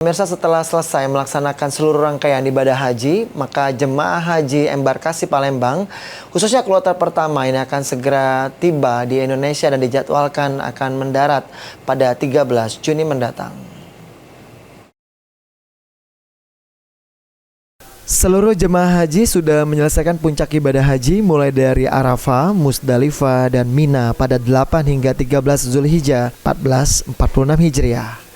Pemirsa, setelah selesai melaksanakan seluruh rangkaian ibadah haji, maka jemaah haji embarkasi Palembang, khususnya kloter pertama ini akan segera tiba di Indonesia dan dijadwalkan akan mendarat pada 13 Juni mendatang. Seluruh jemaah haji sudah menyelesaikan puncak ibadah haji mulai dari Arafah, Musdalifah, dan Mina pada 8 hingga 13 Zulhijjah 1446 Hijriah.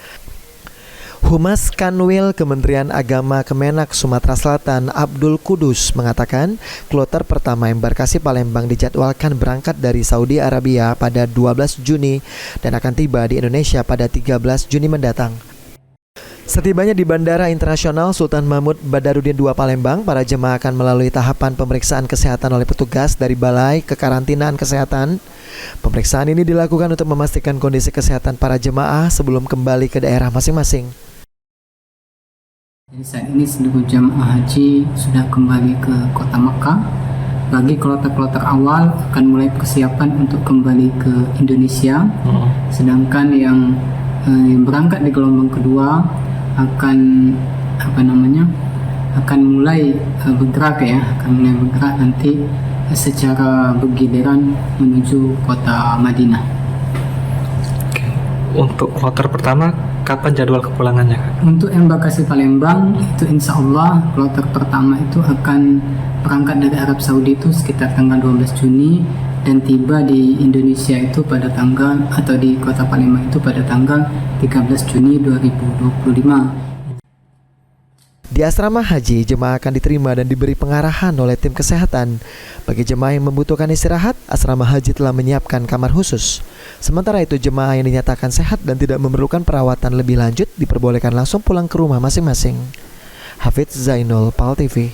Humas Kanwil Kementerian Agama Kemenak Sumatera Selatan Abdul Kudus mengatakan kloter pertama embarkasi Palembang dijadwalkan berangkat dari Saudi Arabia pada 12 Juni dan akan tiba di Indonesia pada 13 Juni mendatang. Setibanya di Bandara Internasional Sultan Mahmud Badarudin II Palembang, para jemaah akan melalui tahapan pemeriksaan kesehatan oleh petugas dari Balai Kekarantinaan Kesehatan. Pemeriksaan ini dilakukan untuk memastikan kondisi kesehatan para jemaah sebelum kembali ke daerah masing-masing. Jadi saat ini seluruh jemaah haji sudah kembali ke kota Mekah. Bagi kloter-kloter awal akan mulai persiapan untuk kembali ke Indonesia. Sedangkan yang berangkat di gelombang kedua akan mulai bergerak nanti secara bergiliran menuju kota Madinah. Untuk kloter pertama, kapan jadwal kepulangannya? Untuk embarkasi Palembang, itu insya Allah kloter pertama itu akan berangkat dari Arab Saudi itu sekitar tanggal 12 Juni dan tiba di Indonesia itu pada tanggal atau di kota Palembang itu pada tanggal 13 Juni 2025. Di asrama haji, jemaah akan diterima dan diberi pengarahan oleh tim kesehatan. Bagi jemaah yang membutuhkan istirahat, asrama haji telah menyiapkan kamar khusus. Sementara itu, jemaah yang dinyatakan sehat dan tidak memerlukan perawatan lebih lanjut diperbolehkan langsung pulang ke rumah masing-masing. Hafidz Zainul, PAL TV.